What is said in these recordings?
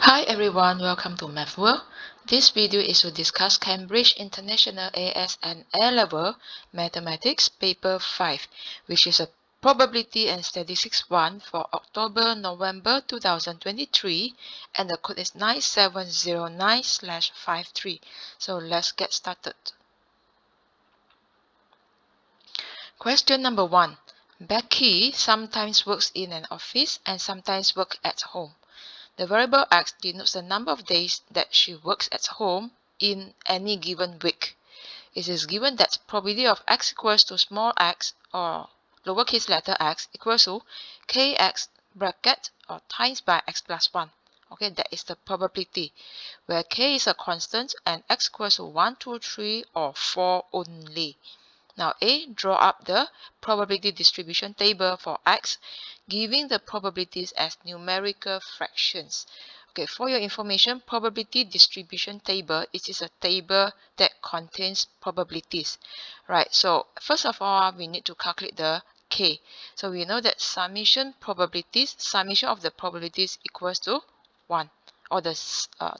Hi everyone, welcome to Math World. This video is to discuss Cambridge International AS and A-Level Mathematics Paper 5, which is a Probability and Statistics 1 for October-November 2023, and the code is 9709/53. So let's get started. Question number 1. Becky sometimes works in an office and sometimes works at home. The variable x denotes the number of days that she works at home in any given week. It is given that probability of x equals to small x or lowercase letter x equals to kx bracket or times by x plus 1. Okay, that is the probability, where k is a constant and x equals to 1, 2, 3 or 4 only. Now A, draw up the probability distribution table for x, giving the probabilities as numerical fractions. Okay, for your information, probability distribution table, it is a table that contains probabilities. Right, so first of all, we need to calculate the k. So we know that summation of the probabilities equals to 1, or the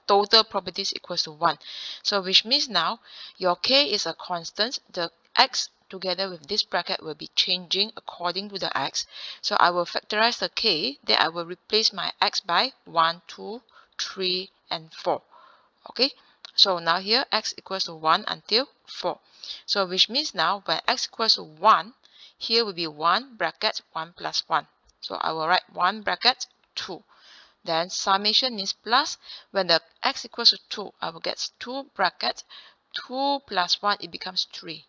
total probabilities equals to 1. So which means now your k is a constant, the x together with this bracket will be changing according to the x. So I will factorize the k, then I will replace my x by 1, 2, 3 and 4. Okay, so now here x equals to 1 until 4. So which means now when x equals to 1, here will be 1 bracket 1 plus 1. So I will write 1 bracket 2. Then summation means plus. When the x equals to 2, I will get 2 bracket 2 plus 1, it becomes 3.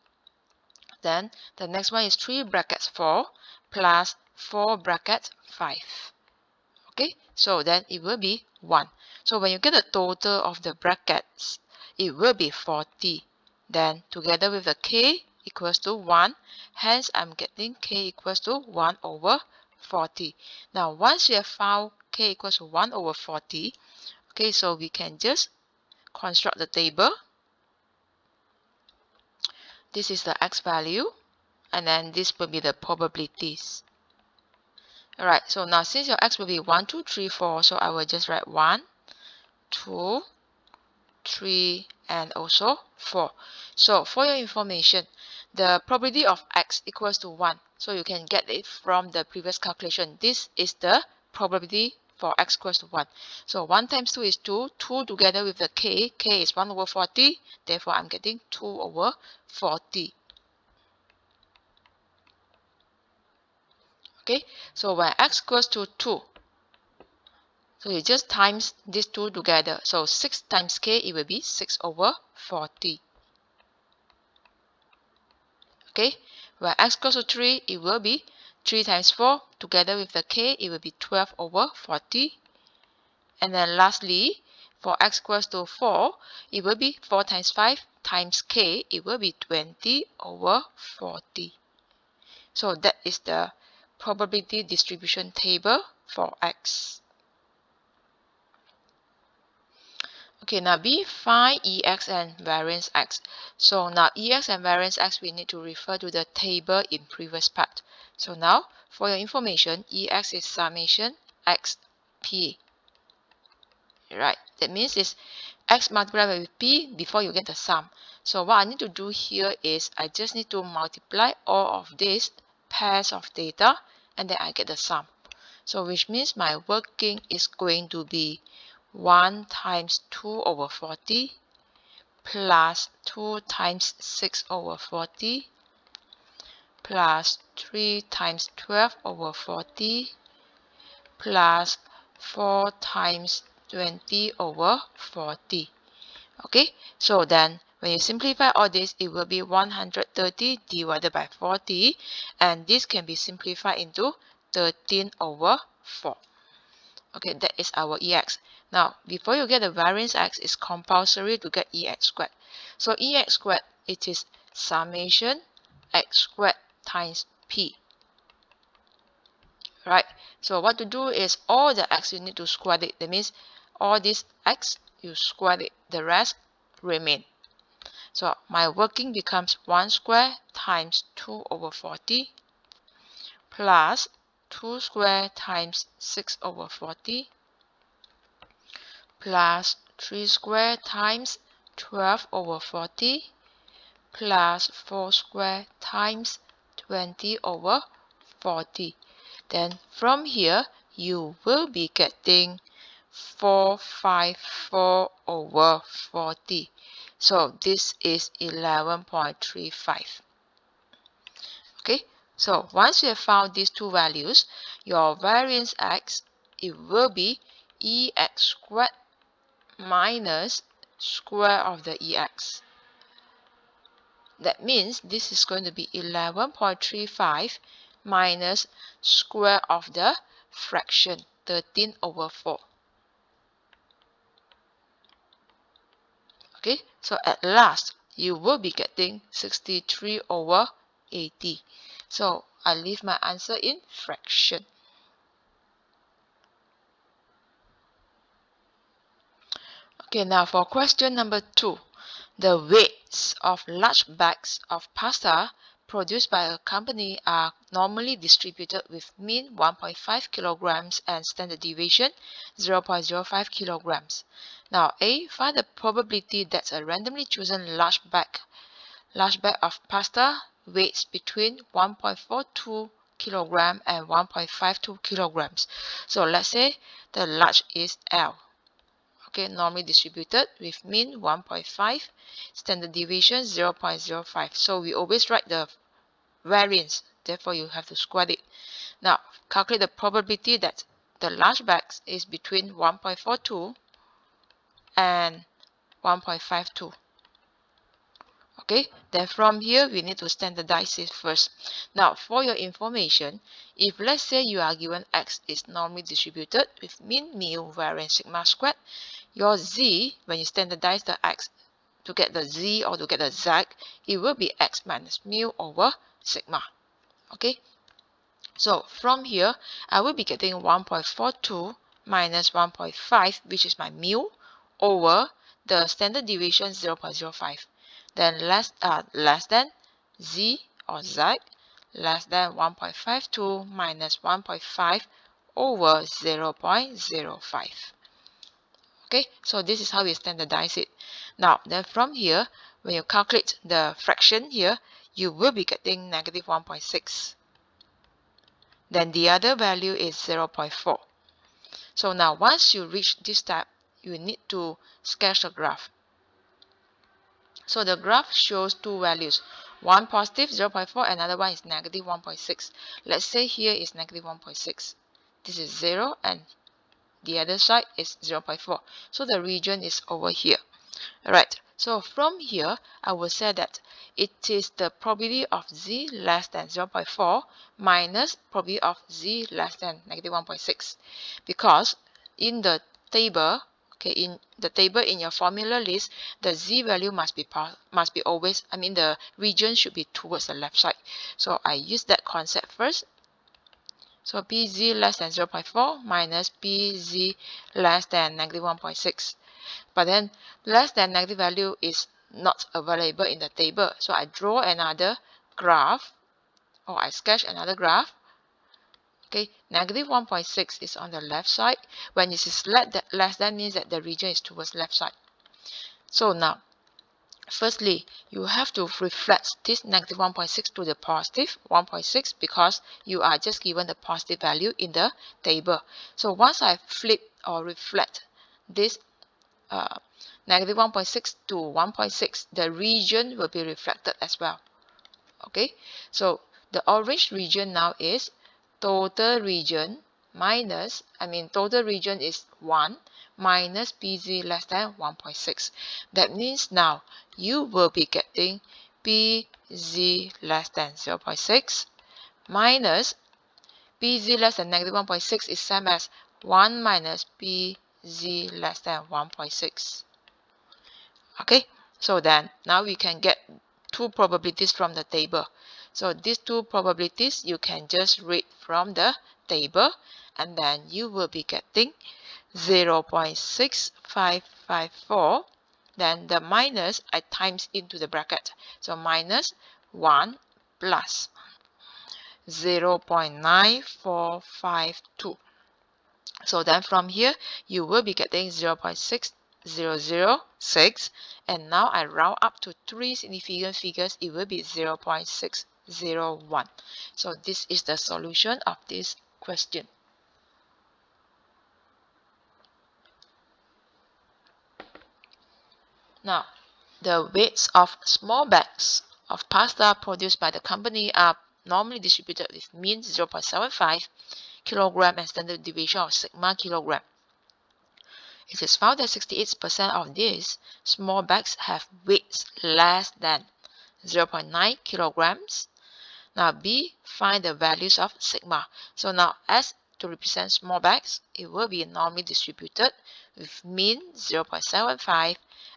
Then the next one is 3 brackets 4 plus 4 brackets 5. Okay, so then it will be 1. So when you get the total of the brackets, it will be 40. Then together with the k equals to 1, hence I'm getting k equals to 1 over 40. Now once you have found k equals to 1 over 40, okay, so we can just construct the table. This is the x value, and then this will be the probabilities. Alright, so now since your x will be 1, 2, 3, 4, so I will just write 1, 2, 3, and also 4. So for your information, the probability of x equals to 1. So you can get it from the previous calculation. This is the probability for x equals to 1. So 1 times 2 is 2. 2 together with the k. K is 1 over 40. Therefore, I'm getting 2 over 40. Okay, so when x equals to 2, so you just times these two together. So 6 times k, it will be 6 over 40. Okay, when x equals to 3, it will be 3 times 4. Together with the k, it will be 12 over 40. And then lastly, for x equals to 4, it will be 4 times 5 times k, it will be 20 over 40. So that is the probability distribution table for x. Okay, now B, find EX and variance X. So now EX and variance X, we need to refer to the table in previous part. So now, for your information, EX is summation X P. Right, that means it's X multiplied with P before you get the sum. So what I need to do here is I just need to multiply all of these pairs of data and then I get the sum. So which means my working is going to be 1 times 2 over 40 plus 2 times 6 over 40 plus 3 times 12 over 40 plus 4 times 20 over 40. Okay, so then when you simplify all this, it will be 130 divided by 40, and this can be simplified into 13 over 4. Okay, that is our EX. Now, before you get the variance X, it's compulsory to get EX squared. So EX squared, it is summation X squared times P. Right, so what to do is all the X you need to square it. That means all this X, you square it. The rest remain. So my working becomes 1 square times 2 over 40 plus 2 square times 6 over 40 plus 3 squared times 12 over 40 plus 4 squared times 20 over 40. Then from here, you will be getting 454 over 40. So this is 11.35. Okay, so once you have found these two values, your variance x, it will be ex squared minus square of the ex. That means this is going to be 11.35 minus square of the fraction 13 over 4. Okay, so at last you will be getting 63 over 80. So I leave my answer in fraction. Okay, now for question number 2. The weights of large bags of pasta produced by a company are normally distributed with mean 1.5 kilograms and standard deviation 0.05 kilograms. Now, A, find the probability that a randomly chosen large bag of pasta weighs between 1.42 kilogram and 1.52 kilograms. So let's say the large is L. Okay, normally distributed with mean 1.5, standard deviation 0.05. So we always write the variance, therefore you have to square it. Now, calculate the probability that the large bag is between 1.42 and 1.52. Okay, then from here we need to standardize it first. Now, for your information, if let's say you are given x is normally distributed with mean, mu, variance, sigma squared, your z, when you standardize the x to get the z or to get the z, it will be x minus mu over sigma. Okay, so from here, I will be getting 1.42 minus 1.5, which is my mu, over the standard deviation 0.05. Then less than z or z, less than 1.52 minus 1.5 over 0.05. Okay, so this is how we standardize it. Now, then from here, when you calculate the fraction here, you will be getting negative 1.6. Then the other value is 0.4. So now, once you reach this step, you need to sketch a graph. So the graph shows two values. One positive 0.4, another one is negative 1.6. Let's say here is negative 1.6. This is 0 and the other side is 0.4. So the region is over here. Alright, so from here, I will say that it is the probability of z less than 0.4 minus probability of z less than negative 1.6. Because in the table, okay, in the table in your formula list, the z value must be always, the region should be towards the left side. So I use that concept first. So pz less than 0.4 minus pz less than negative 1.6. But then less than negative value is not available in the table. So I draw another graph, or I sketch another graph. Okay, negative 1.6 is on the left side. When it is less than means that the region is towards left side. So now, firstly, you have to reflect this negative 1.6 to the positive 1.6 because you are just given the positive value in the table. So once I flip or reflect this negative 1.6 to 1.6, the region will be reflected as well. Okay, so the orange region now is total region minus, total region is 1 minus pz less than 1.6. That means now you will be getting pz less than 0.6 minus pz less than negative 1.6 is same as 1 minus pz less than 1.6. Okay, so then now we can get two probabilities from the table. So these two probabilities you can just read from the table, and then you will be getting 0.6554. Then the minus I times into the bracket. So minus 1 plus 0.9452. So then from here, you will be getting 0.6006. And now I round up to 3 significant figures. It will be 0.601. So this is the solution of this question. Now, the weights of small bags of pasta produced by the company are normally distributed with mean 0.75 kilogram and standard deviation of sigma kilogram. It is found that 68% of these small bags have weights less than 0.9 kilograms. Now B, find the values of sigma. So now S, to represent small bags, it will be normally distributed with mean 0.75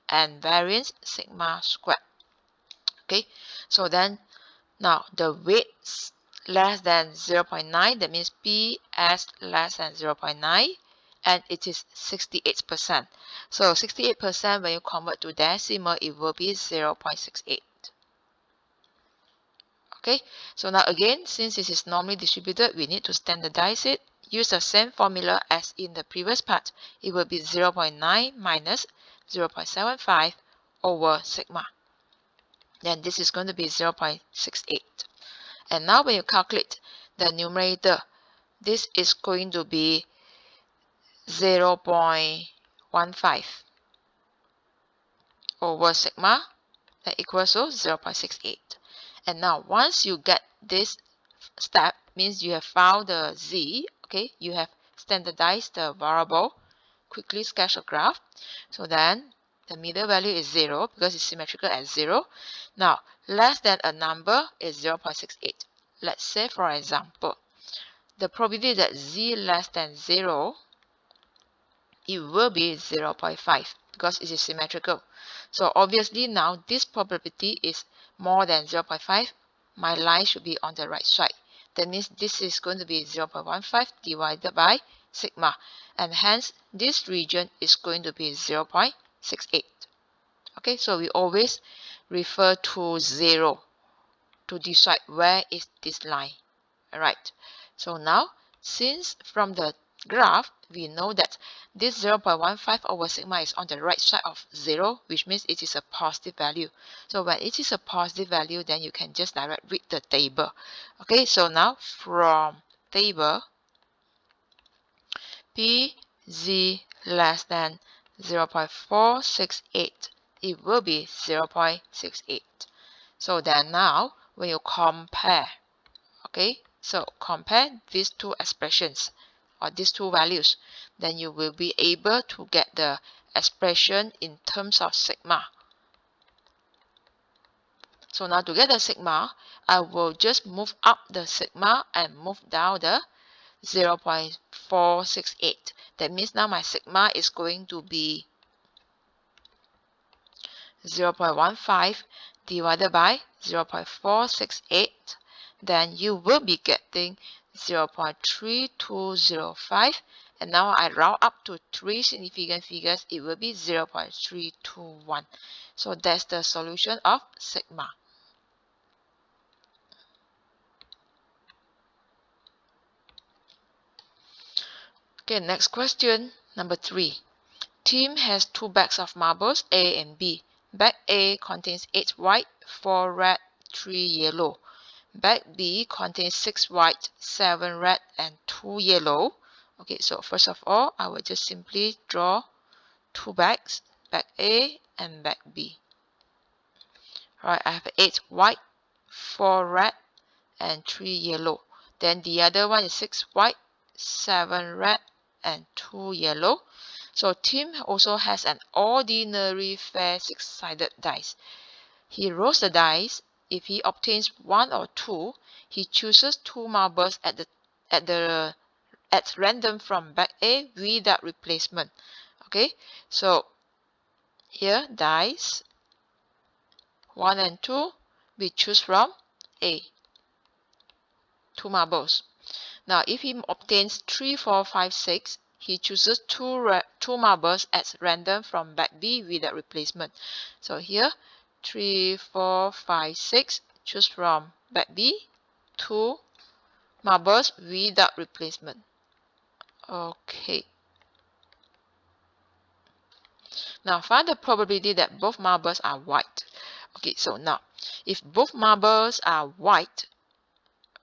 and variance sigma squared. Okay, so then now the weights less than 0.9, that means PS less than 0.9, and it is 68%. So 68% when you convert to decimal, it will be 0.68. Okay, so now again, since this is normally distributed, we need to standardize it. Use the same formula as in the previous part. It will be 0.9 minus 0.75 over sigma. Then this is going to be 0.68. And now when you calculate the numerator, this is going to be 0.15 over sigma, that equals to 0.68. And now once you get this step, means you have found the z, okay, you have standardized the variable, quickly sketch a graph. So then the middle value is 0 because it's symmetrical at 0. Now less than a number is 0.68. Let's say for example, the probability that z less than 0, it will be 0.5 because it is symmetrical. So obviously now this probability is more than 0.5. My line should be on the right side. That means this is going to be 0.15 divided by sigma. And hence this region is going to be 0.68. Okay, so we always refer to 0 to decide where is this line. Alright, so now since from the graph we know that this 0.15 over sigma is on the right side of 0, which means it is a positive value. So when it is a positive value, then you can just direct read the table. Okay, so now from table, PZ less than 0.468, it will be 0.68. So then now when you compare, okay, so compare these two expressions or these two values, then you will be able to get the expression in terms of sigma. So now to get the sigma, I will just move up the sigma and move down the 0.468. That means now my sigma is going to be 0.15 divided by 0.468. Then you will be getting 0.3205, and now I round up to 3 significant figures, it will be 0.321. So that's the solution of sigma. Okay, next question, number 3. Tim has 2 bags of marbles, A and B. Bag A contains 8 white, 4 red, 3 yellow. Bag B contains 6 white, 7 red, and 2 yellow. Okay, so first of all, I will just simply draw 2 bags, bag A and bag B. Alright, I have 8 white, 4 red, and 3 yellow. Then the other one is 6 white, 7 red, and 2 yellow. So Tim also has an ordinary fair 6-sided dice. He rolls the dice. If he obtains 1 or 2, he chooses 2 marbles at random from bag A without replacement. Okay, so here dice 1 and 2, we choose from A, 2 marbles. Now if he obtains 3, 4, 5, 6, he chooses 2 marbles at random from bag B without replacement. So here 3, 4, 5, 6, choose from bag B, 2 marbles without replacement. Okay. Now find the probability that both marbles are white. Okay, so now if both marbles are white,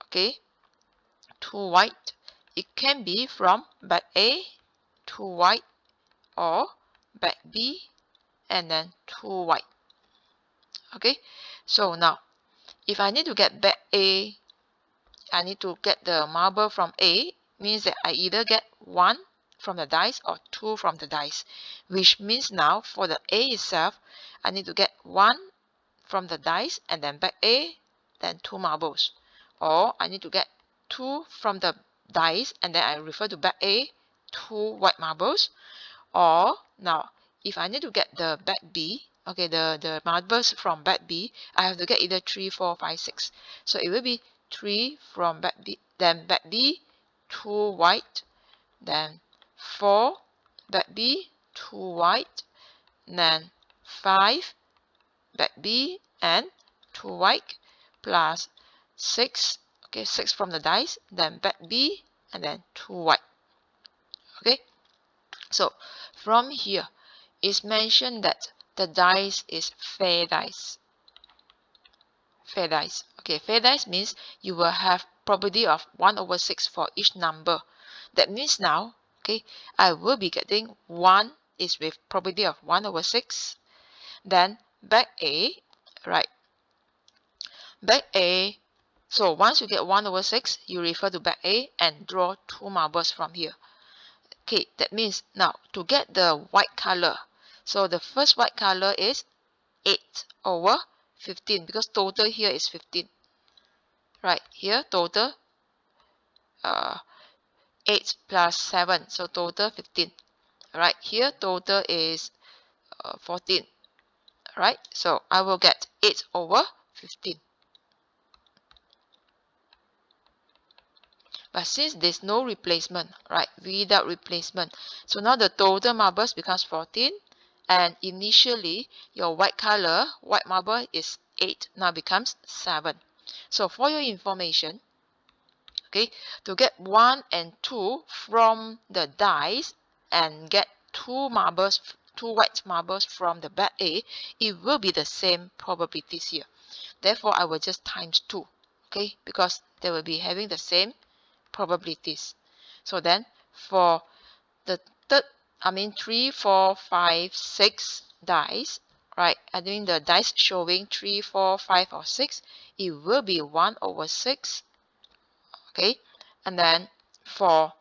okay, two white, it can be from bag A, two white, or bag B and then two white. Okay, so now if I need to get bag A, I need to get the marble from A, means that I either get 1 from the dice or 2 from the dice, which means now for the A itself, I need to get 1 from the dice and then back A, then 2 marbles. Or I need to get 2 from the dice and then I refer to back A, 2 white marbles. Or now, if I need to get the back B, okay, the marbles from back B, I have to get either 3, 4, 5, 6. So it will be 3 from back B, then back B, 2 white, then 4 back B, 2 white, then 5 back B and 2 white, plus 6, okay, 6 from the dice, then back B and then 2 white. Okay, so from here it's mentioned that the dice is fair dice. Fair dice. Okay, fair dice means you will have probability of 1/6 for each number. That means now, okay, I will be getting 1 is with probability of 1/6. Then back A, right? Back A. So once you get 1/6, you refer to back A and draw 2 marbles from here. Okay, that means now to get the white color. So the first white color is 8/15 because total here is 15. Right, here total 8 plus 7, so total 15. Right, here total is 14. Right, so I will get 8/15. But since there's no replacement, right, without replacement, so now the total marbles becomes 14, and initially your white color, white marble is 8, now becomes 7. So for your information, okay, to get 1 and 2 from the dice and get 2 marbles, 2 white marbles from the bag A, it will be the same probabilities here. Therefore, I will just times 2, okay, because they will be having the same probabilities. So then for the third, 3, 4, 5, 6 dice, right, I mean the dice showing 3, 4, 5 or 6, it will be 1/6. Okay, and then for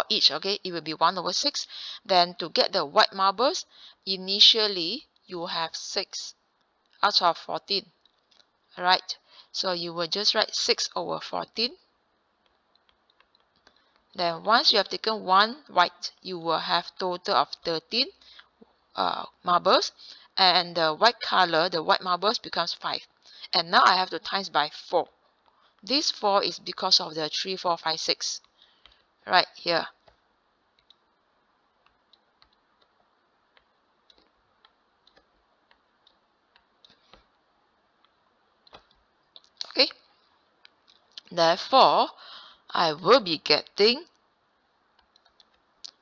each, okay, it will be 1/6. Then to get the white marbles, initially you have 6 out of 14, right? So you will just write 6/14. Then once you have taken 1 white, you will have total of 13 marbles, and the white color, the white marbles becomes 5. And now I have to times by 4. This 4 is because of the 3, 4, 5, 6 right here. Okay, therefore I will be getting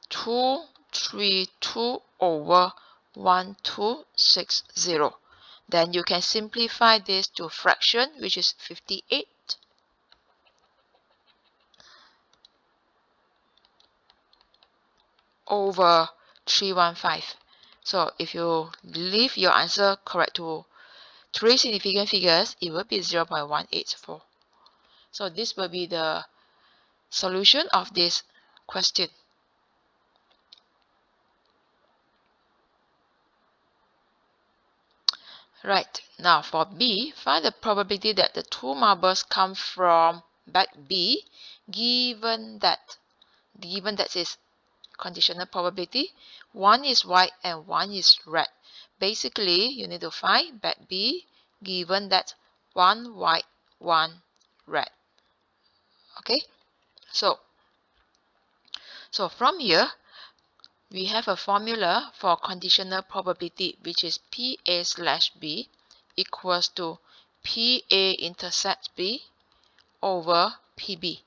232/1260. Then you can simplify this to fraction, which is 58 over 315. So if you leave your answer correct to 3 significant figures, it will be 0.184. So this will be the solution of this question. Right, now for B, find the probability that the 2 marbles come from bag B, given that is conditional probability, 1 is white and 1 is red. Basically, you need to find bag B given that 1 white, 1 red. Okay, so from here, we have a formula for conditional probability, which is PA/B equals to PA intersect B over PB.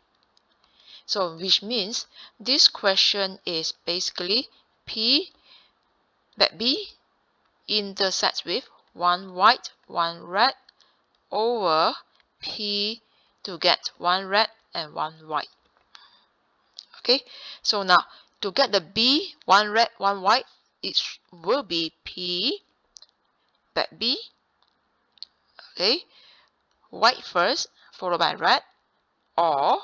So which means this question is basically P that B intersects with one white, one red over P to get one red and one white. Okay, so now to get the B, one red, one white, it will be P that B. Okay, white first, followed by red, or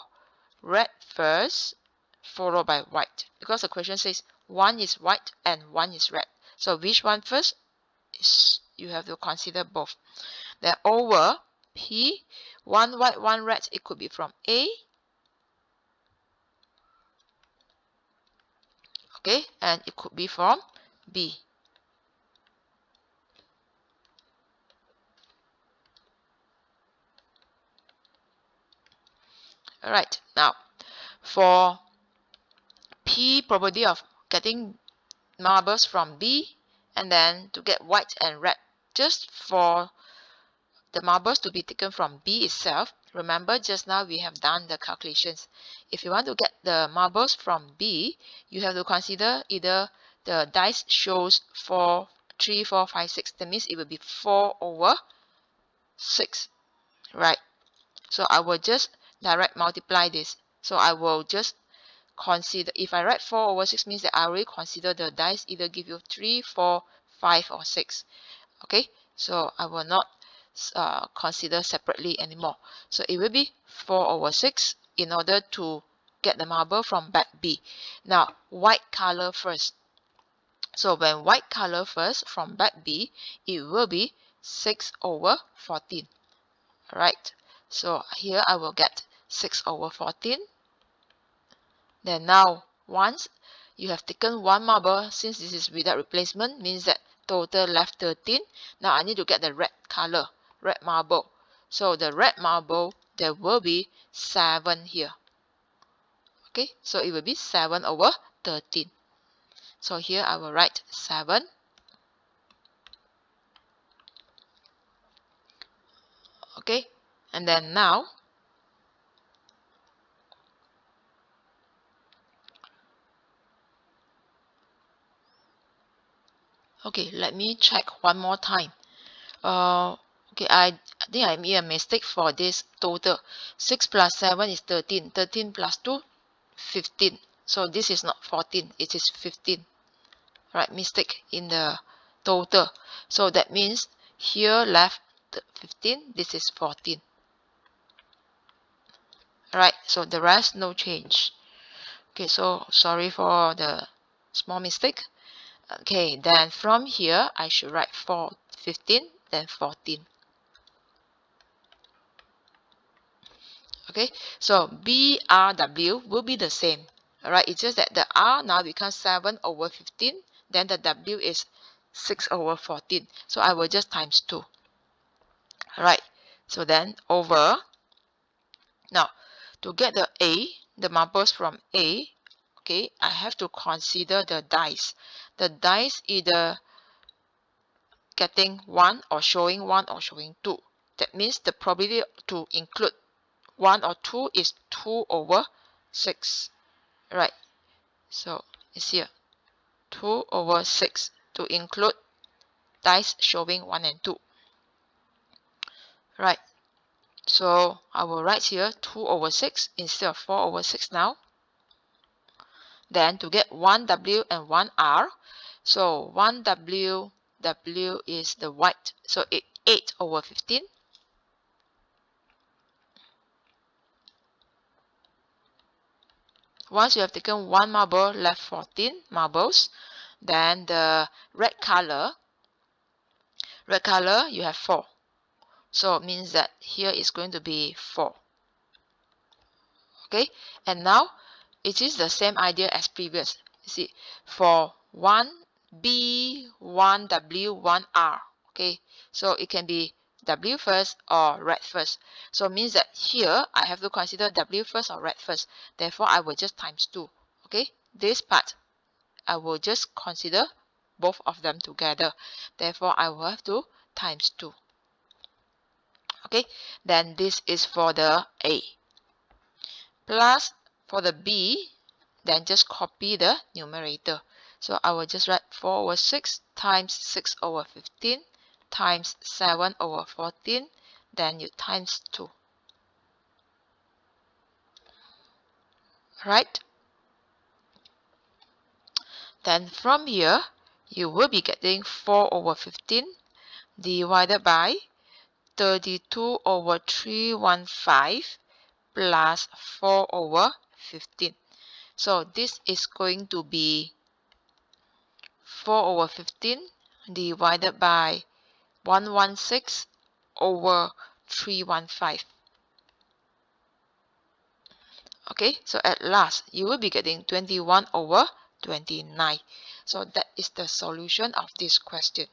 red first, followed by white. Because the question says one is white and one is red. So which one first? Is you have to consider both. Then over P, one white, one red, it could be from A. Okay, and it could be from B. Alright, now for P probability of getting marbles from B, and then to get white and red, just for the marbles to be taken from B itself, remember just now we have done the calculations. If you want to get the marbles from B, you have to consider either the dice shows 4, 3, 4, 5, 6. That means it will be 4 over 6, right? So I will just direct multiply this. So I will just consider, if I write 4 over 6 means that I already consider the dice either give you 3, 4, 5 or 6. Okay, so I will not consider separately anymore. So it will be 4 over 6 in order to get the marble from bag B. Now white color first. So when white color first from bag B, it will be 6 over 14. Alright, so here I will get 6 over 14. Then now once you have taken one marble, since this is without replacement, means that total left 13. Now I need to get the red color, red marble. So the red marble, there will be 7 here. Okay, so it will be 7 over 13. So here I will write 7. Okay, and then now okay, let me check one more time. Okay, I think I made a mistake for this total. 6 plus 7 is 13. 13 plus 2, 15. So this is not 14, it is 15. Right, mistake in the total. So that means here left 15, this is 14. Alright, so the rest no change. Okay, so sorry for the small mistake. Okay, then from here I should write 15, then 14. Okay, so BRW will be the same. Alright, it's just that the R now becomes 7 over 15, then the W is 6 over 14. So I will just times 2. Alright, so then over. Now, to get the A, the marbles from A, okay, I have to consider the dice. The dice either getting 1 or showing 1 or showing 2. That means the probability to include 1 or 2 is 2 over 6. Right, so it's here 2 over 6 to include dice showing 1 and 2. Right, so I will write here 2 over 6 instead of 4 over 6 now. Then to get 1W and 1R, so 1W, W is the white, so 8 over 15. Once you have taken one marble, left 14 marbles. Then the red color you have 4. So it means that here is going to be 4. Okay, and now it is the same idea as previous. You see, for 1B, 1W, 1R. Okay, so it can be W first or red first. So it means that here I have to consider W first or red first. Therefore, I will just times 2. Okay, this part I will just consider both of them together. Therefore, I will have to times 2. Okay, then this is for the A. Plus For the b, then just copy the numerator. So I will just write 4 over 6 times 6 over 15 times 7 over 14, then you times 2. Right? Then from here, you will be getting 4 over 15 divided by 32 over 315 plus 4 over 15. So this is going to be 4 over 15 divided by 116 over 315. Okay, so at last you will be getting 21 over 29. So that is the solution of this question.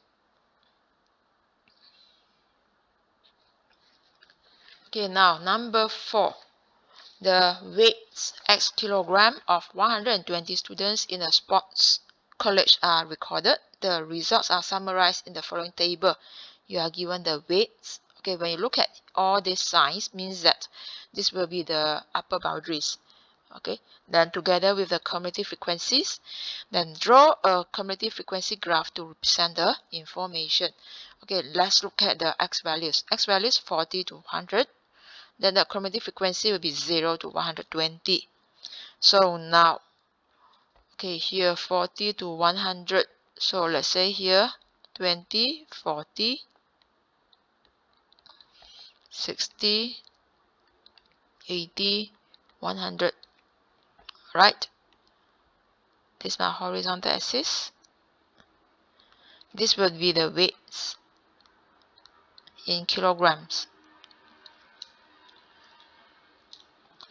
Okay, now number 4. The weights x kilogram of 120 students in a sports college are recorded. The results are summarized in the following table. You are given the weights. Okay, when you look at all these signs, means that this will be the upper boundaries. Okay, then together with the cumulative frequencies, then draw a cumulative frequency graph to represent the information. Okay, let's look at the x values. X values 40 to 100. Then the cumulative frequency will be 0 to 120. So now, okay, here 40 to 100. So let's say here 20, 40, 60, 80, 100. Right? This is my horizontal axis. This would be the weights in kilograms.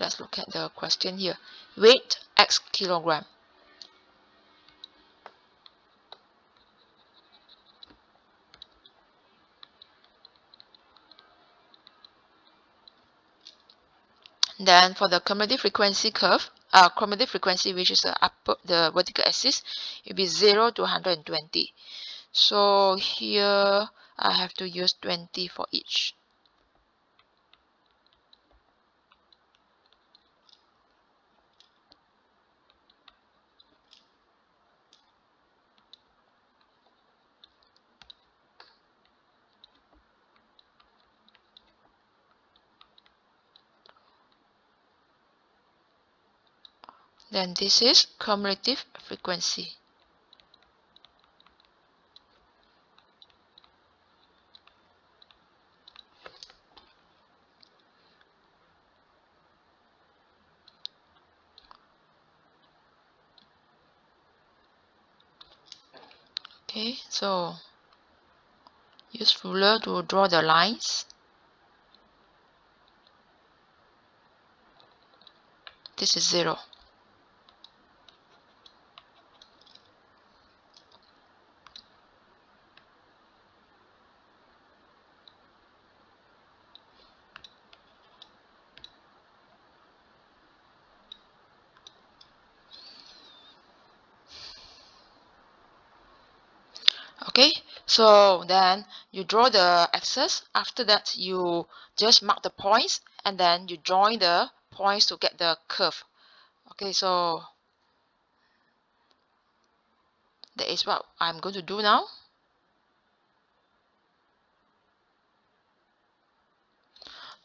Let's look at the question here. Weight x kilogram. Then for the cumulative frequency curve, cumulative frequency, which is the vertical axis, it will be 0 to 120. So here I have to use 20 for each. Then this is cumulative frequency. Okay, so use ruler to draw the lines. This is 0. Okay, so then you draw the axis. After that, you just mark the points and then you join the points to get the curve. Okay, so that is what I'm going to do now.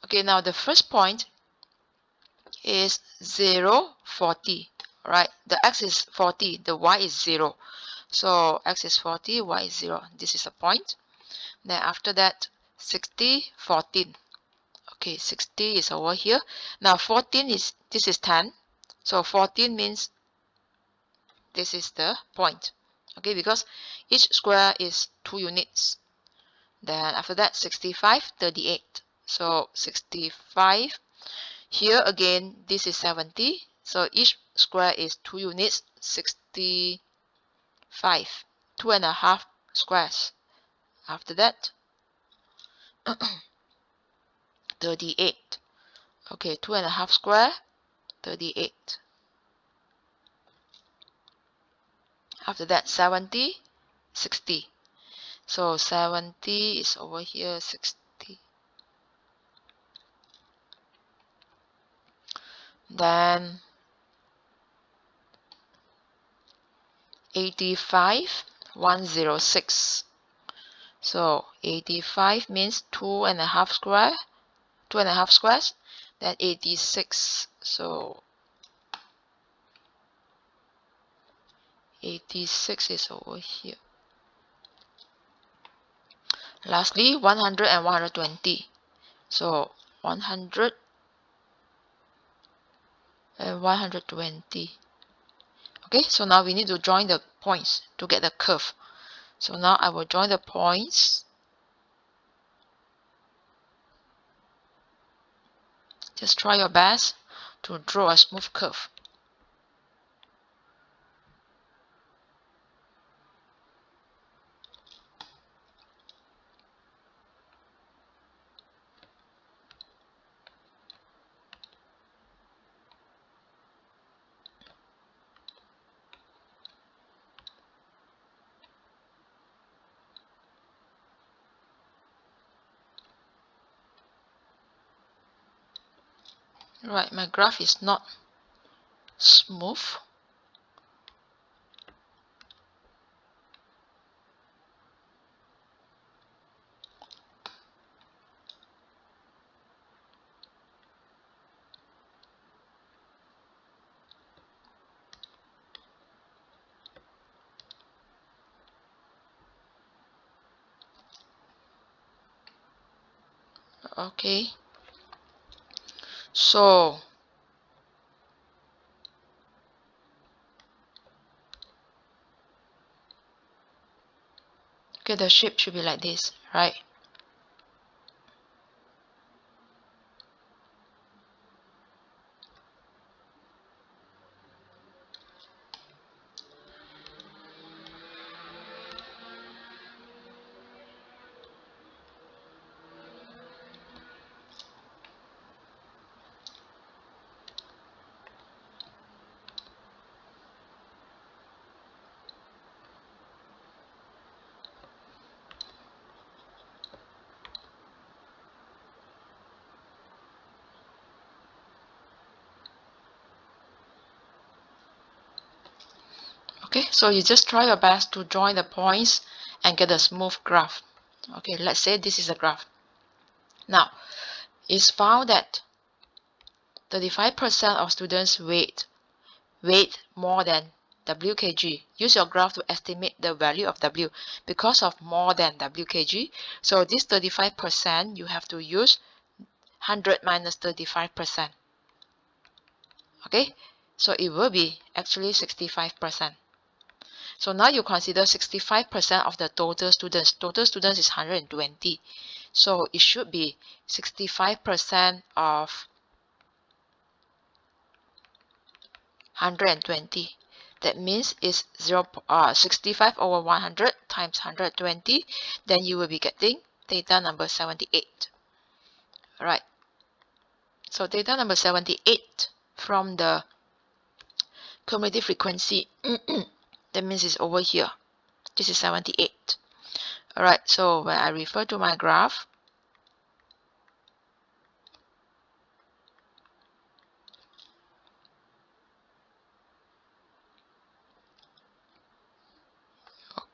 Okay, now the first point is 0, 40. Right, the x is 40, the y is 0. So x is 40, y is 0. This is a point. Then after that, 60, 14. Okay, 60 is over here. Now 14 is, this is 10. So 14 means this is the point. Okay, because each square is 2 units. Then after that, 65, 38. So 65. Here again, this is 70. So each square is 2 units, 65. 2.5 squares. After that, 38. Okay, 2.5 square, 38. After that, 70, 60. So 70 is over here, 60. Then 85, 106. So 85 means 2.5 square, 2.5 squares, then 86. So 86 is over here. Lastly, 100 and 120. So 100 and 120. Okay, so now we need to join the points to get the curve. So now I will join the points. Just try your best to draw a smooth curve. Right, my graph is not smooth. Okay, so okay, the shape should be like this, right? Okay, so you just try your best to join the points and get a smooth graph. Okay, let's say this is a graph. Now, it's found that 35% of students weight more than WKG. Use your graph to estimate the value of W because of more than WKG. So this 35%, you have to use 100 minus 35%. Okay, so it will be actually 65%. So now you consider 65% of the total students. Total students is 120. So it should be 65% of 120. That means it's 65 over 100 times 120. Then you will be getting data number 78. Alright. So data number 78 from the cumulative frequency. That means it's over here. This is 78. Alright, so when I refer to my graph,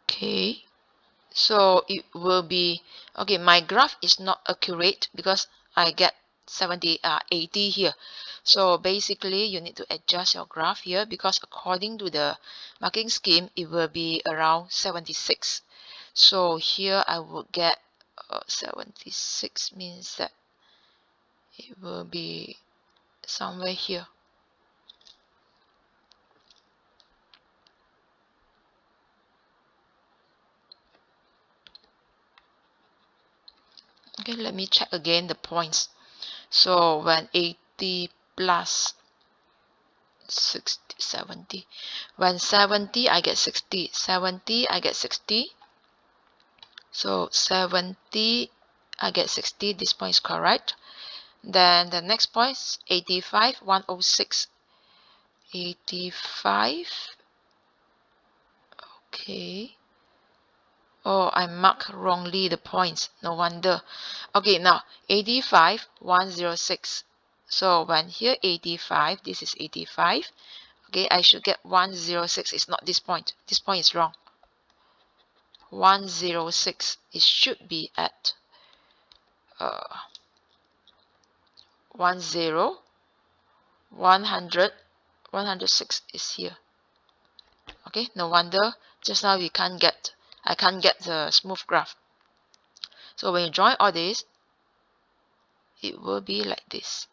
okay, so it will be, okay, my graph is not accurate because I get 80 here. So basically you need to adjust your graph here because according to the marking scheme, it will be around 76. So here I would get 76 means that it will be somewhere here. Okay, let me check again the points. So when 80 plus 60, 70. When 70, I get 60. 70, I get 60. So 70, I get 60. This point is correct. Then the next point is 85, 106. 85. Okay. Oh, I marked wrongly the points. No wonder. Okay, now 85, 106. So when here 85, this is 85. Okay, I should get 106. It's not this point. This point is wrong. 106. It should be at 10, 100, 106 is here. Okay, no wonder just now I can't get the smooth graph. So when you join all this, it will be like this.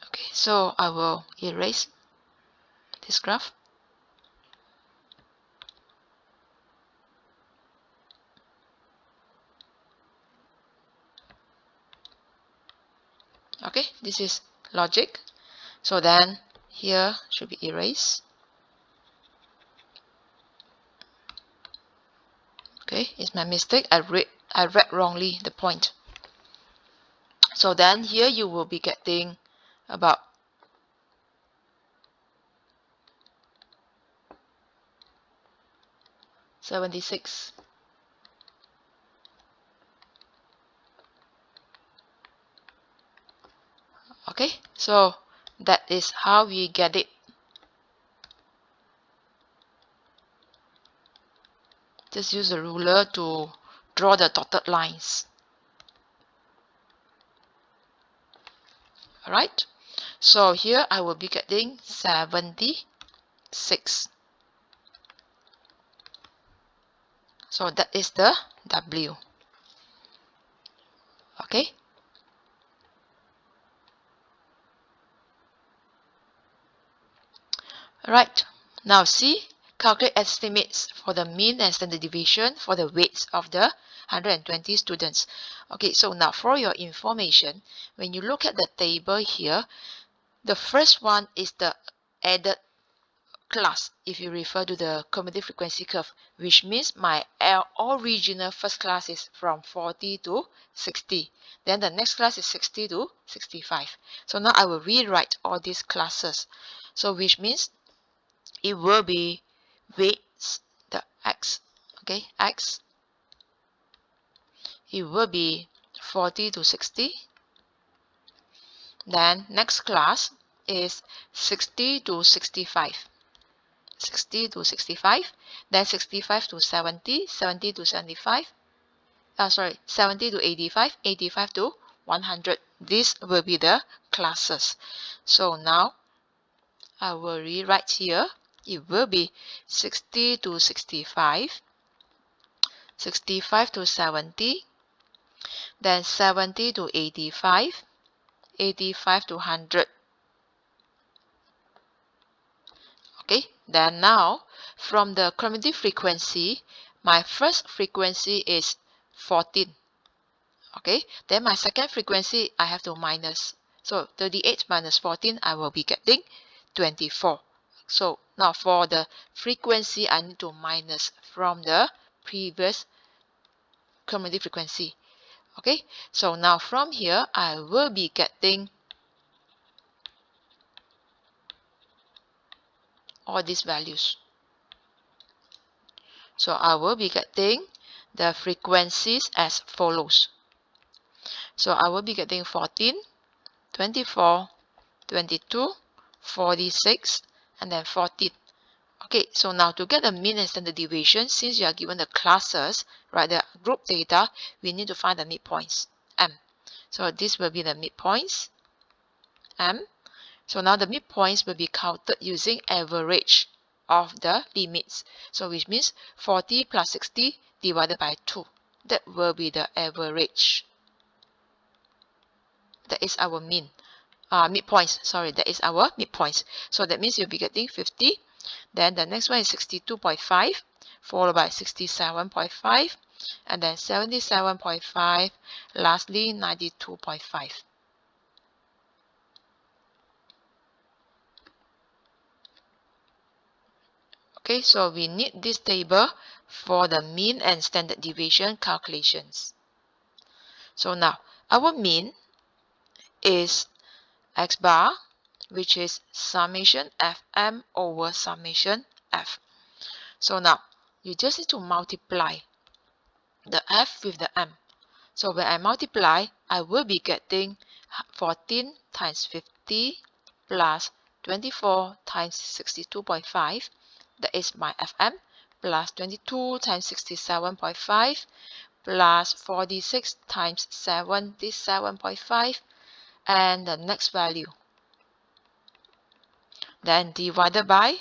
Okay, so I will erase this graph. Okay, this is logic. So then here should be erased. Okay, it's my mistake. I read wrongly the point. So then here you will be getting about 76. Okay, so that is how we get it. Just use a ruler to draw the dotted lines. Alright, so here I will be getting 76. So that is the W. Okay. Right. Now see, calculate estimates for the mean and standard deviation for the weights of the 120 students. Okay, so now for your information, when you look at the table here, the first one is the added class if you refer to the cumulative frequency curve, which means my original first class is from 40 to 60. Then the next class is 60 to 65. So now I will rewrite all these classes. So which means it will be weights, the X, okay, X, it will be 40 to 60. Then next class is 60 to 65. 60 to 65, then 65 to 70, 70 to 75, 70 to 85, 85 to 100. This will be the classes. So now I will rewrite here. It will be 60 to 65, 65 to 70, then 70 to 85, 85 to 100. Okay, then now from the cumulative frequency, my first frequency is 14. Okay, then my second frequency I have to minus. So 38 minus 14, I will be getting 24. So now for the frequency, I need to minus from the previous cumulative frequency. Okay, so now from here, I will be getting all these values. So I will be getting the frequencies as follows. So I will be getting 14, 24, 22, 46, and then 14. Okay, so now to get the mean and standard deviation, since you are given the classes, right, the group data, we need to find the midpoints, M. So this will be the midpoints, M. So now the midpoints will be counted using average of the limits. So which means 40 plus 60 divided by 2. That will be the average. That is our mean. Midpoints, sorry, that is our midpoints. So that means you'll be getting 50. Then the next one is 62.5, followed by 67.5, and then 77.5, lastly 92.5. Okay, so we need this table for the mean and standard deviation calculations. So now, our mean is x bar, which is summation Fm over summation F. So now, you just need to multiply the F with the M. So when I multiply, I will be getting 14 times 50 plus 24 times 62.5. That is my Fm, plus 22 times 67.5 plus 46 times 77.5, and the next value. Then divided by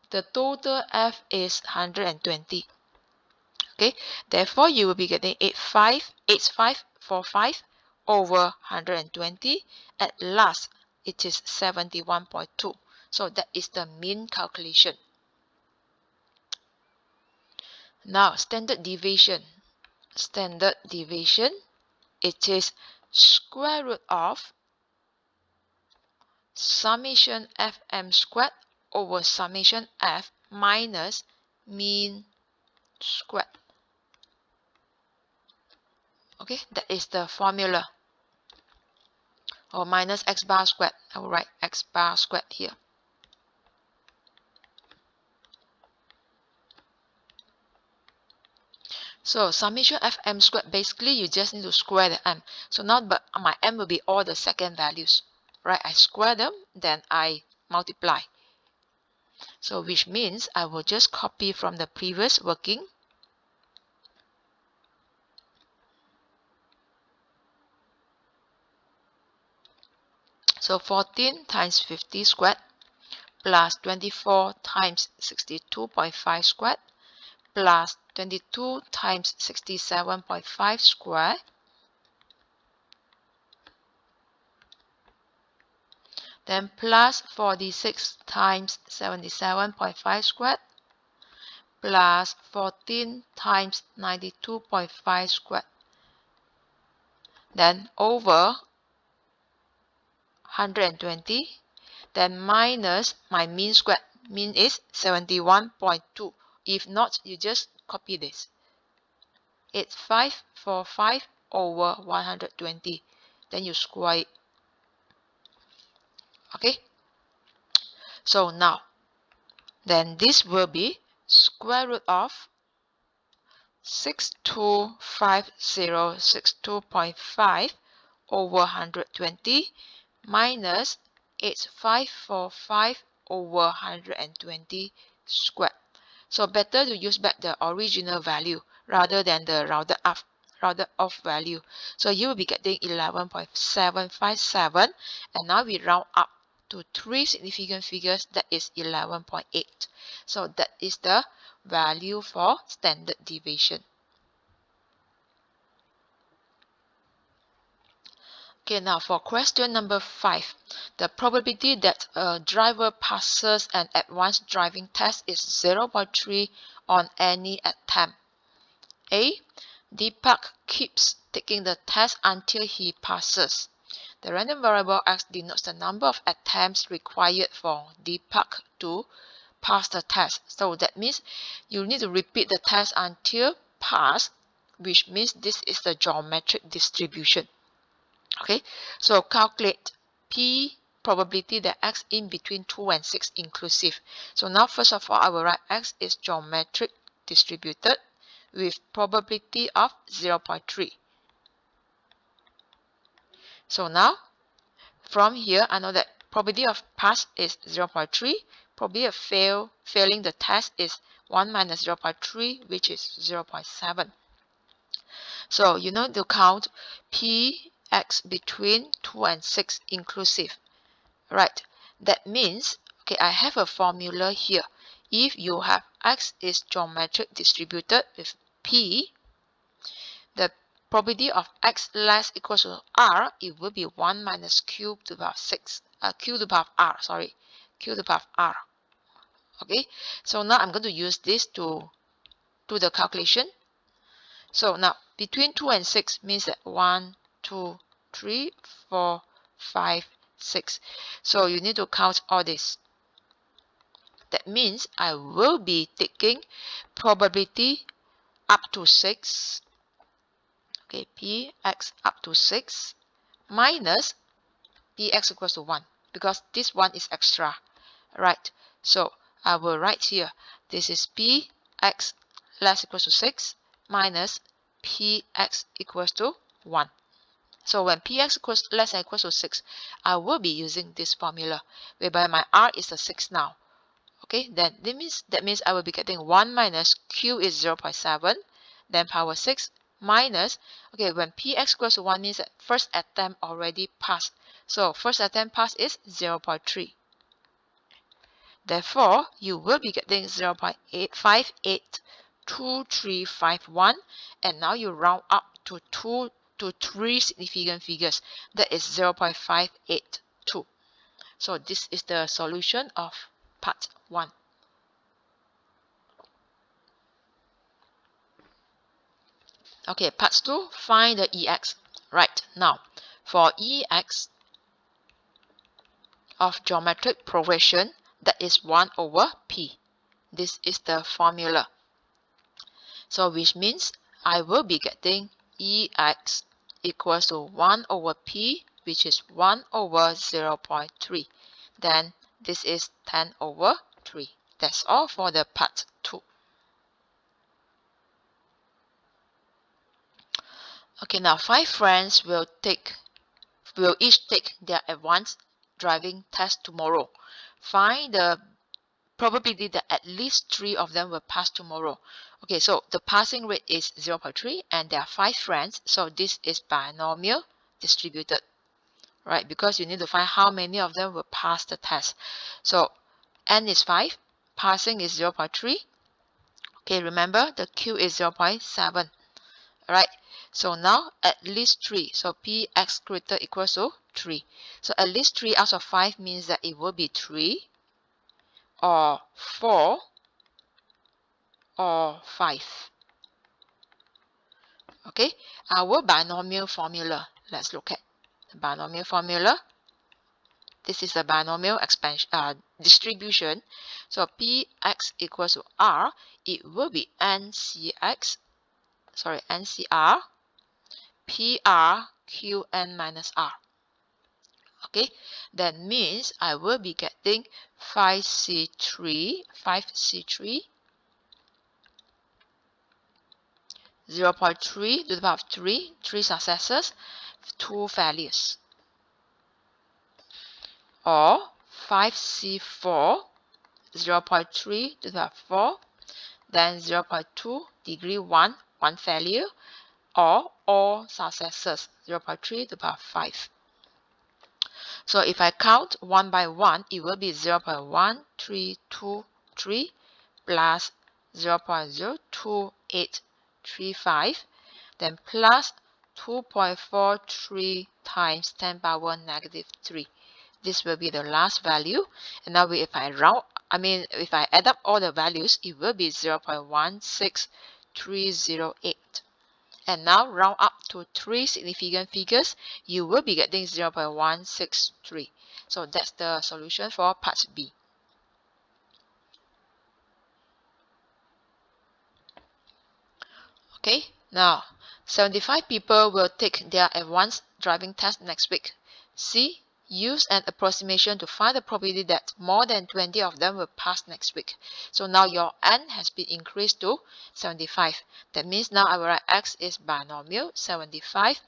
the total F is 120. Okay, therefore you will be getting 8545 over 120. At last, it is 71.2. So that is the mean calculation. Now, standard deviation. Standard deviation, it is square root of summation Fm squared over summation F minus mean squared. Okay, that is the formula. Or minus x bar squared. I will write x bar squared here. So summation Fm squared, basically you just need to square the m. So now my m will be all the second values. Right, I square them, then I multiply. So which means I will just copy from the previous working. So 14 times 50 squared plus 24 times 62.5 squared plus 22 times 67.5 squared, then plus 46 times 77.5 squared plus 14 times 92.5 squared, then over 120, then minus my mean squared. Mean is 71.2. If not, you just copy this. It's 545 over 120. Then you square it. Okay? So now, then this will be square root of 625062.5 over 120 minus 8545 over 120 squared. So better to use back the original value rather than the rounded off value. So you will be getting 11.757, and now we round up to 3 significant figures, that is 11.8. So that is the value for standard deviation. Okay, now for question number 5, the probability that a driver passes an advanced driving test is 0.3 on any attempt. A. Deepak keeps taking the test until he passes. The random variable x denotes the number of attempts required for Deepak to pass the test. So that means you need to repeat the test until pass, which means this is the geometric distribution. Okay, so calculate P probability that x in between 2 and 6 inclusive. So now first of all, I will write x is geometric distributed with probability of 0.3. So now from here, I know that probability of pass is 0.3. Probability of failing the test is 1 minus 0.3, which is 0.7. So you know to count Px between 2 and 6 inclusive. Right, that means, okay, I have a formula here. If you have x is geometric distributed with P, the probability of x less equals to r, it will be 1 minus q to the power 6, q to the power of r, sorry, q to the power of r. Okay, so now I'm going to use this to do the calculation. So now between 2 and 6 means that 1, 2, 3, 4, 5, 6. So you need to count all this. That means I will be taking probability up to 6. Okay, Px up to 6 minus Px equals to 1, because this one is extra, right? So I will write here, this is px less equals to 6 minus px equals to 1. So when px equals less than equals to 6, I will be using this formula, whereby my r is a 6 now. Okay, then that means I will be getting 1 minus q is 0.7, then power 6 minus, okay, when px equals to 1 means that first attempt already passed. So first attempt passed is 0.3. Therefore, you will be getting 0.8582351, and now you round up to 3 significant figures. That is 0.582. So this is the solution of part 1. Okay, part 2, find the EX. Right, now, for EX of geometric progression, that is 1 over P. This is the formula. So which means I will be getting EX equals to 1 over P, which is 1 over 0.3. Then this is 10 over 3. That's all for the part 2. Okay, now 5 friends will each take their advanced driving test tomorrow. Find the probability that at least 3 of them will pass tomorrow. Okay, so the passing rate is 0.3 and there are 5 friends, so this is binomial distributed, right? Because you need to find how many of them will pass the test. So n is 5, passing is 0.3. Okay, remember the q is 0.7. Right, so now at least 3, so px greater equals to 3. So at least 3 out of 5 means that it will be 3 or 4 or 5. Okay, our binomial formula, let's look at the binomial formula. This is a binomial distribution. So px equals to r, it will be ncr PR Qn minus R. Okay, that means I will be getting 5C3, 0.3 to the power of 3 successes, 2 values. Or 5C4, 0.3 to the power of 4, then 0.2 degree 1 value, or all successes, 0.3 to the power of 5. So if I count one by one, it will be 0.1323 plus 0.02835, then plus 2.43 times 10 power negative 3. This will be the last value. And now if I add up all the values, it will be 0.16308. And now round up to 3 significant figures, you will be getting 0.163. So that's the solution for part B. Okay, now 75 people will take their advanced driving test next week. C. Use an approximation to find the probability that more than 20 of them will pass next week. So now your n has been increased to 75. That means now I will write x is binomial 75.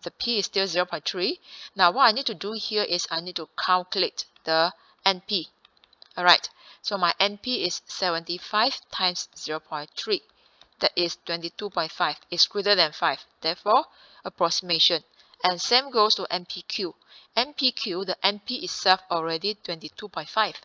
The p is still 0.3. Now what I need to do here is I need to calculate the NP. Alright, so my NP is 75 times 0.3. That is 22.5. It's greater than 5. Therefore, approximation. And same goes to NPQ. NPQ, the NP itself already 22.5.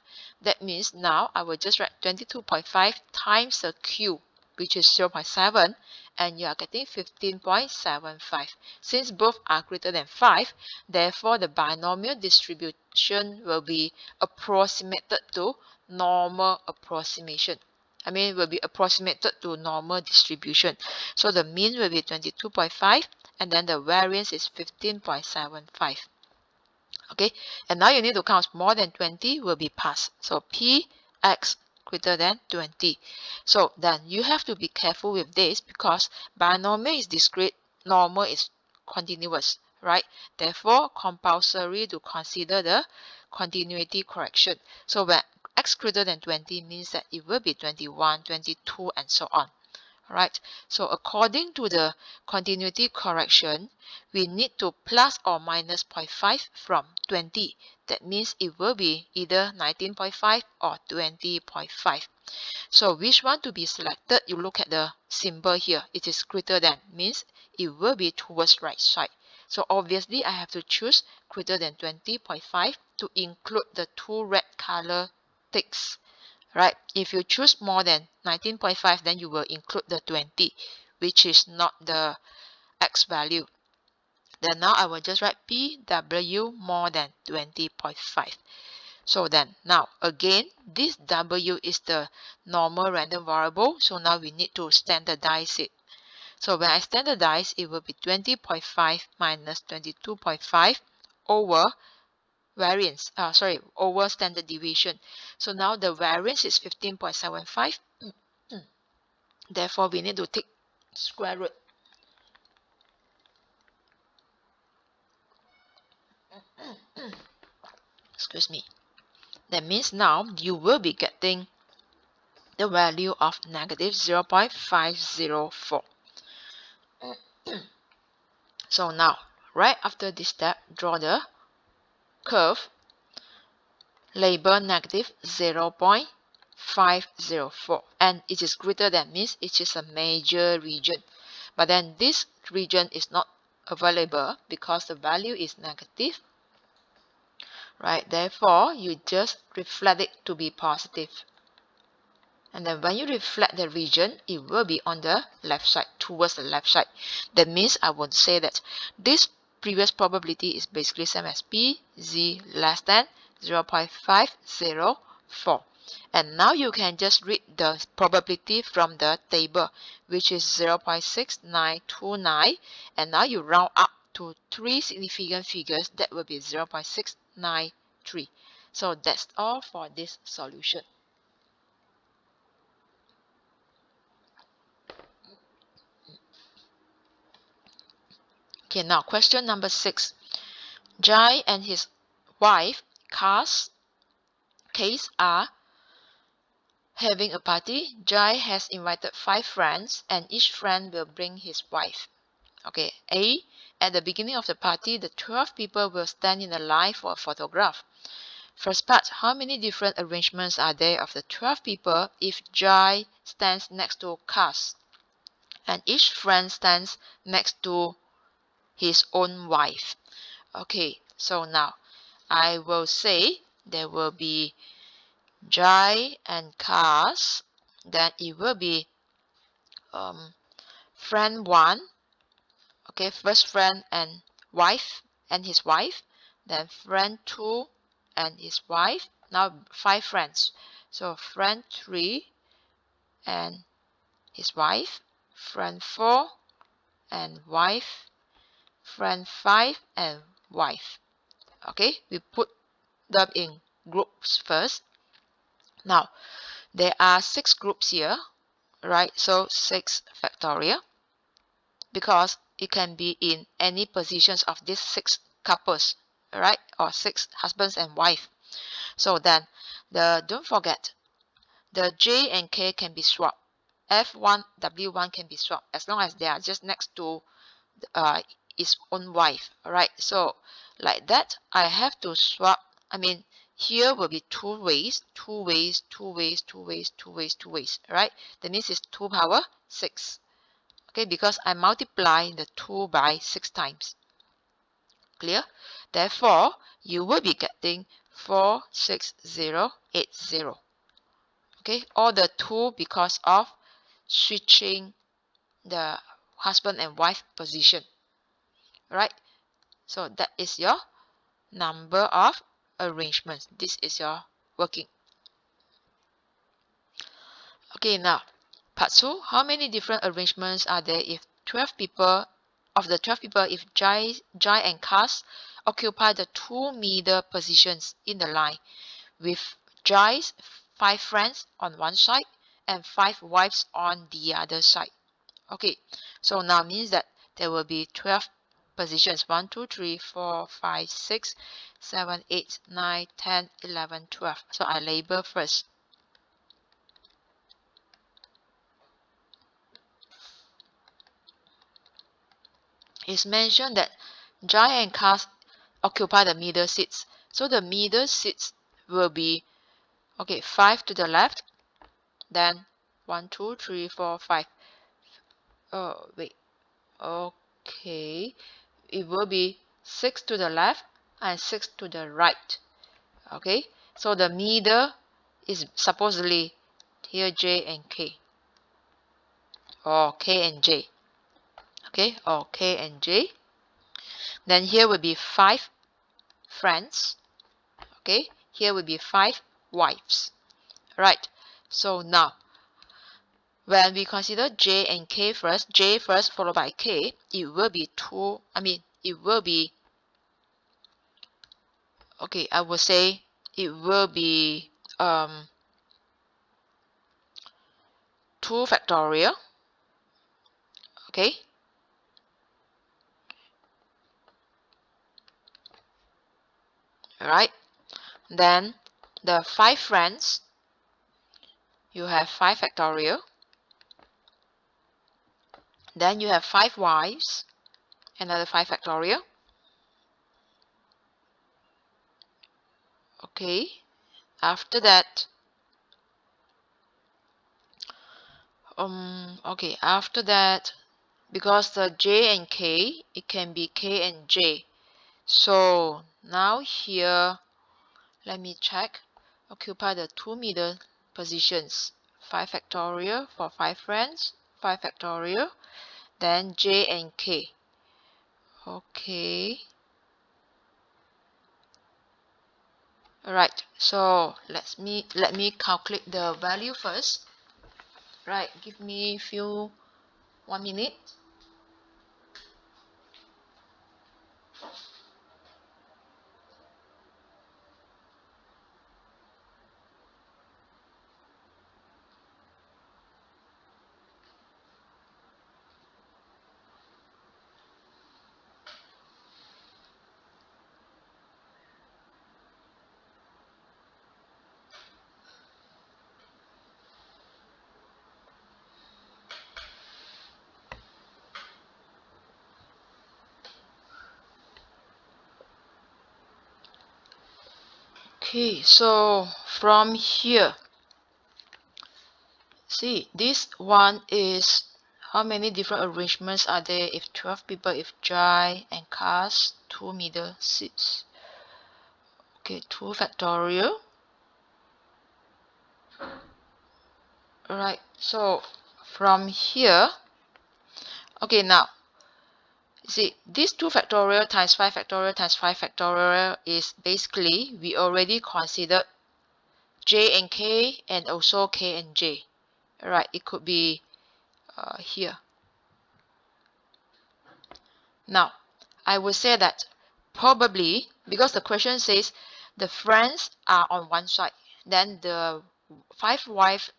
That means now I will just write 22.5 times the Q, which is 0.7, and you are getting 15.75. Since both are greater than 5, therefore the binomial distribution will be approximated to normal approximation. Will be approximated to normal distribution. So the mean will be 22.5 and then the variance is 15.75. Okay, and now you need to count more than 20 will be passed. So Px greater than 20. So then you have to be careful with this because binomial is discrete, normal is continuous, right? Therefore, compulsory to consider the continuity correction. So when x greater than 20 means that it will be 21, 22, and so on. Alright, so according to the continuity correction, we need to plus or minus 0.5 from 20. That means it will be either 19.5 or 20.5. So which one to be selected? You look at the symbol here. It is greater than, means it will be towards right side. So obviously I have to choose greater than 20.5 to include the two red color ticks. Right? If you choose more than 19.5, then you will include the 20, which is not the x value. Then now I will just write PW more than 20.5. So then now again, this W is the normal random variable. So now we need to standardize it. So when I standardize, it will be 20.5 minus 22.5 over variance, over standard deviation. So now the variance is 15.75. Therefore, we need to take square root. Excuse me. That means now you will be getting the value of negative 0.504. So now, right after this step, draw the curve, label negative 0.504, and it is greater than, means it is a major region. But then this region is not available because the value is negative, right? Therefore, you just reflect it to be positive. And then when you reflect the region, it will be on the left side, towards the left side. That means I would say that this previous probability is basically same as P, Z less than 0.504. And now you can just read the probability from the table, which is 0.6929. And now you round up to 3 significant figures, that will be 0.693. So that's all for this solution. Okay, now question number 6. Jai and his wife, CAIE A, having a party. Jai has invited 5 friends and each friend will bring his wife. Okay, A, at the beginning of the party, the 12 people will stand in a line for a photograph. First part, how many different arrangements are there of the 12 people if Jai stands next to CAIE and each friend stands next to his own wife? Okay, so now I will say there will be Jai and CAIE, then it will be friend 1, okay, first friend and his wife, then friend 2 and his wife. Now 5 friends. So friend 3 and his wife, friend 4 and wife, friend 5 and wife. Okay, we put them in groups first. Now there are 6 groups here, right? So 6 factorial, because it can be in any positions of these 6 couples, right? Or 6 husbands and wife. So then don't forget, the J and K can be swapped. F1, W1 can be swapped as long as they are just next to his own wife. Alright, so like that, I have to swap. I mean, here will be 2 ways, 2 ways, 2 ways, 2 ways, 2 ways, 2 ways. Alright, that means it's 2 power 6. Okay, because I multiply the 2 by 6 times. Clear? Therefore, you will be getting 46080. Okay, all the 2 because of switching the husband and wife position. Right? So that is your number of arrangements. This is your working. Okay, now part 2. How many different arrangements are there if 12 people, of the 12 people, if Jai and CAIE occupy the 2 middle positions in the line, with Jai's 5 friends on one side and 5 wives on the other side. Okay, so now means that there will be 12 positions 1, 2, 3, 4, 5, 6, 7, 8, 9, 10, 11, 12. So I label first. It's mentioned that Jai and Cars occupy the middle seats. So the middle seats will be, okay, 5 to the left, then 1, 2, 3, 4, 5. Oh, wait. Okay. It will be 6 to the left and 6 to the right. Okay. So the middle is supposedly here J and K. Or K and J. Okay. Or K and J. Then here will be 5 friends. Okay. Here will be 5 wives. Right. So now, when we consider J and K first, J first followed by K, it will be okay, I will say it will be 2 factorial. Okay. Alright. Then the 5 friends, you have 5 factorial. Then you have 5 wives, another 5 factorial. Okay. After that, because the J and K, it can be K and J. So now here, let me check. Occupy the 2 middle positions. 5 factorial for 5 friends, 5 factorial, then J and K. Okay. Alright, so let me calculate the value first. Right, give me 1 minute. Okay, so from here, see, this one is how many different arrangements are there if 12 people, if Jai and Cars, 2 middle seats. Okay, 2 factorial. Alright, so from here, okay, now, see, this 2 factorial times 5 factorial times 5 factorial is basically, we already considered J and K and also K and J. Alright, it could be here. Now, I would say that probably, because the question says the friends are on one side, then the 5 wives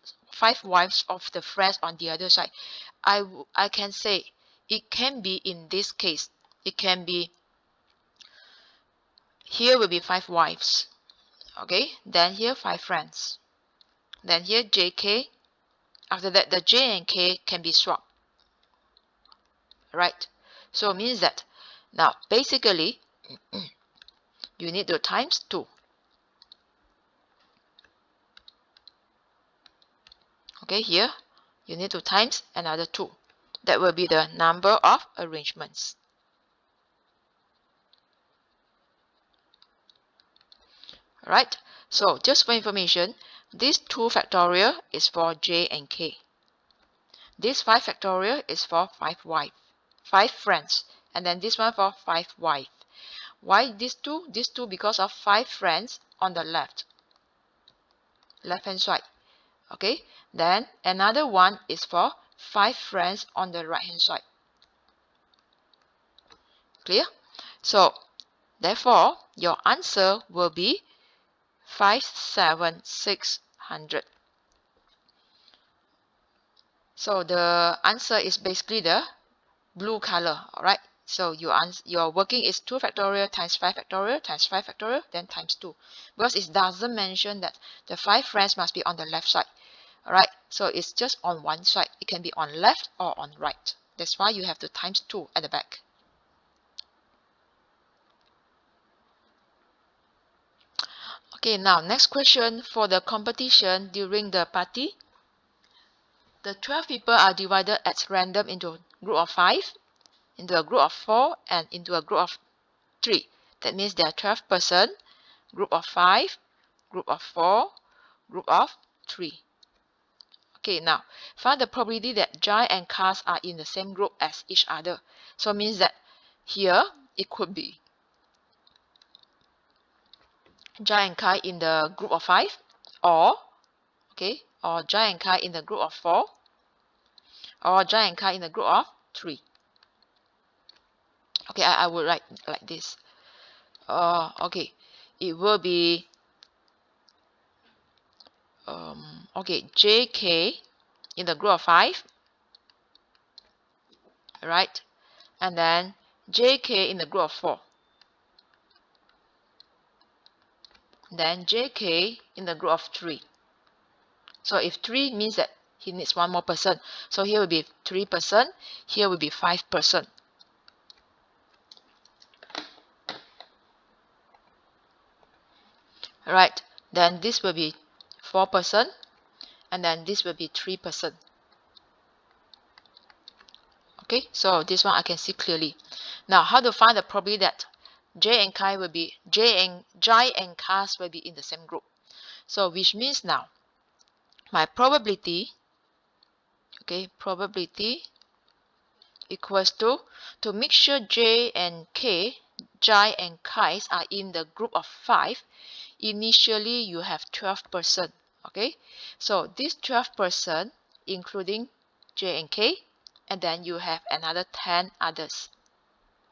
of the friends on the other side. I can say it can be in this case. It can be, here will be 5 wives. Okay, then here 5 friends. Then here JK. After that, the J and K can be swapped. Right? So it means that now basically you need to times 2. Okay, here you need to times another 2. That will be the number of arrangements. Alright, so just for information, this 2 factorial is for J and K. This 5 factorial is for 5 friends. And then this one for 5 wives. Why these two? These two because of 5 friends on the left hand side. Okay, then another one is for 5 friends on the right hand side. Clear? So therefore your answer will be 57600. So the answer is basically the blue color. Alright, So your working is 2 factorial times 5 factorial times 5 factorial, then times 2. Because it doesn't mention that the 5 friends must be on the left side. Alright, so it's just on one side. It can be on left or on right. That's why you have to times 2 at the back. Okay, now next question. For the competition during the party, the 12 people are divided at random into a group of 5, into a group of 4, and into a group of 3. That means there are 12 person, group of 5, group of 4, group of 3. Okay, now find the probability that Jai and Cars are in the same group as each other. So it means that here it could be Jai and Kai in the group of 5, or or Jai and Kai in the group of 4, or Jai and Kai in the group of 3. Okay, I would write like this. Okay, it will be JK in the group of 5, right? And then JK in the group of 4. Then JK in the group of 3. So if 3 means that he needs one more person. So here will be 3 person, here will be 5 person. Right, then this will be 4 person, and then this will be 3 person. Okay, so this one I can see clearly. Now, how to find the probability that Jai and Cars will be in the same group? So which means now my probability, probability equals to make sure Jai and Kais are in the group of 5. Initially you have 12 person. Okay, so this 12 person including J and K, and then you have another 10 others,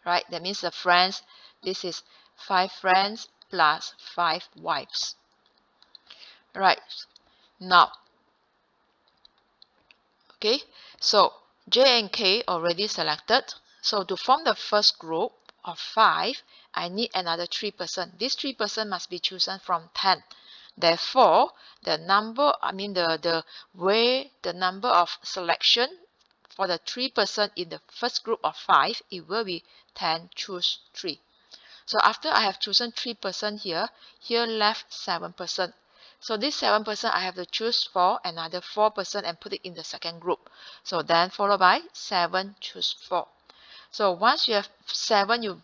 right? That means the friends, this is 5 friends plus 5 wives. Right, now so J and K already selected. So to form the first group of 5, I need another 3 person. This 3 person must be chosen from 10. Therefore, the number of selection for the 3 person in the first group of 5, it will be 10 choose 3. So after I have chosen 3 person here left 7 person. So this 7 person I have to choose for another 4 person and put it in the second group. So then followed by 7 choose 4. So once you have 7, you've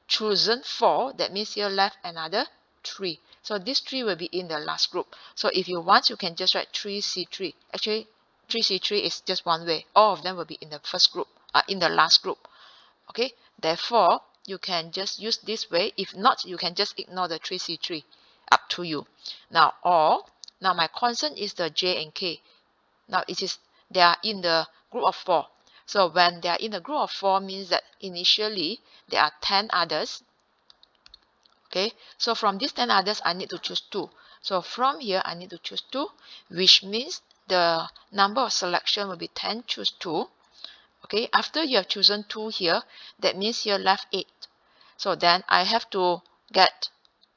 chosen 4, that means here left another 3. So this 3 will be in the last group. So if you want, you can just write 3C3. Actually, 3C3 is just one way. All of them will be in the first group, in the last group. Okay, therefore, you can just use this way. If not, you can just ignore the 3C3. Up to you. Now, now my concern is the J and K. Now, they are in the group of 4. So when they are in the group of 4 means that initially there are 10 others. Okay, so from these 10 others, I need to choose 2. So from here, I need to choose 2, which means the number of selection will be 10 choose 2. Okay, after you have chosen 2 here, that means here left 8. So then I have to get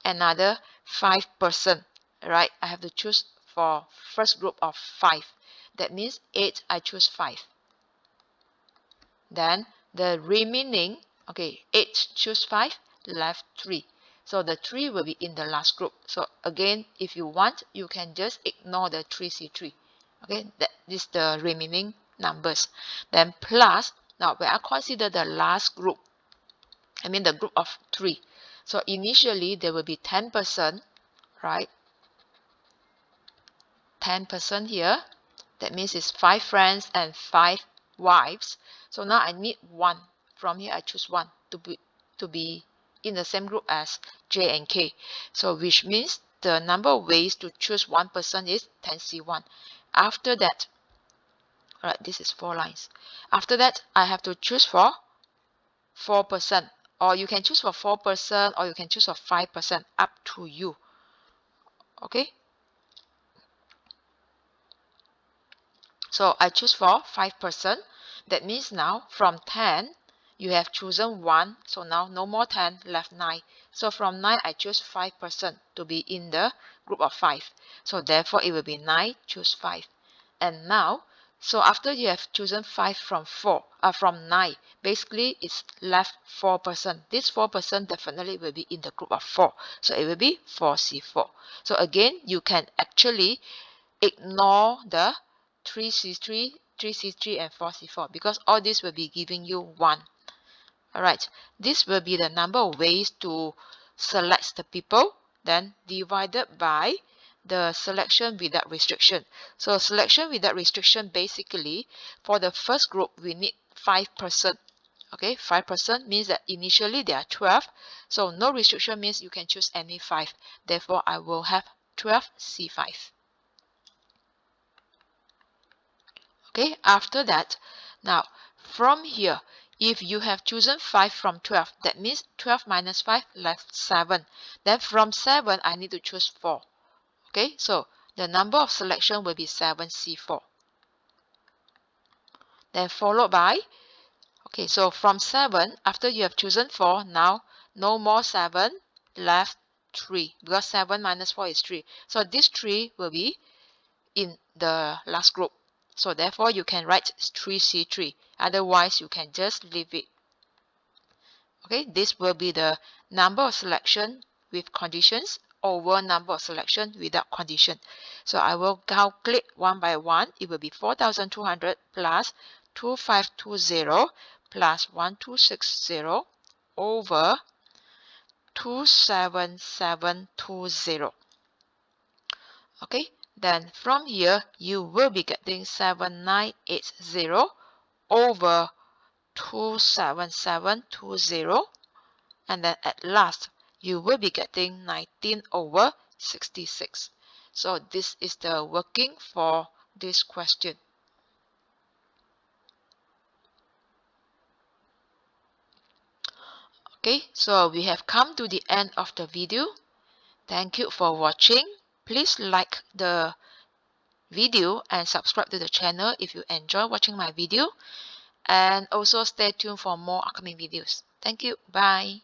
another 5 person, right? I have to choose for first group of 5. That means 8, I choose 5. Then the remaining, 8 choose 5, left 3. So the 3 will be in the last group. So again, if you want, you can just ignore the 3C3. Okay, that is the remaining numbers. Then plus, now when I consider the last group, the group of 3. So initially there will be 10 person, right? 10 person here. That means it's 5 friends and 5 wives. So now I need 1. From here I choose 1 to be in the same group as J and K. So which means the number of ways to choose 1 person is 10C1. After that, alright, this is 4 lines. After that, I have to choose for 4 person. Or you can choose for 4 person, or you can choose for 5 person. Up to you. Okay? So I choose for 5 person. That means now from 10, you have chosen 1, so now no more 10, left 9. So from 9, I choose 5% to be in the group of 5. So therefore, it will be 9, choose 5. And now, so after you have chosen 5 from 9, basically it's left 4%. This 4% definitely will be in the group of 4. So it will be 4C4. So again, you can actually ignore the 3C3, 3C3 and 4C4 because all this will be giving you 1. Alright, this will be the number of ways to select the people, then divided by the selection without restriction. So selection without restriction, basically for the first group we need 5%. Okay, 5% means that initially there are 12, so no restriction means you can choose any 5. Therefore, I will have 12C5. Okay, after that, now from here, if you have chosen 5 from 12, that means 12 minus 5 left 7. Then from 7, I need to choose 4. Okay, so the number of selection will be 7C4. Then followed by, okay, so from 7, after you have chosen 4, now no more 7, left 3. Because 7 minus 4 is 3. So this 3 will be in the last group. So therefore, you can write 3C3. Otherwise, you can just leave it. Okay, this will be the number of selection with conditions over number of selection without condition. So I will calculate one by one. It will be 4,200 plus 2,520 plus 1,260 over 2,7,720. Okay, then from here you will be getting 7,980 over 2,7,720, and then at last you will be getting 19 over 66. So this is the working for this question. Okay, so we have come to the end of the video. Thank you for watching. Please like the video and subscribe to the channel if you enjoy watching my video, and also stay tuned for more upcoming videos. Thank you. Bye.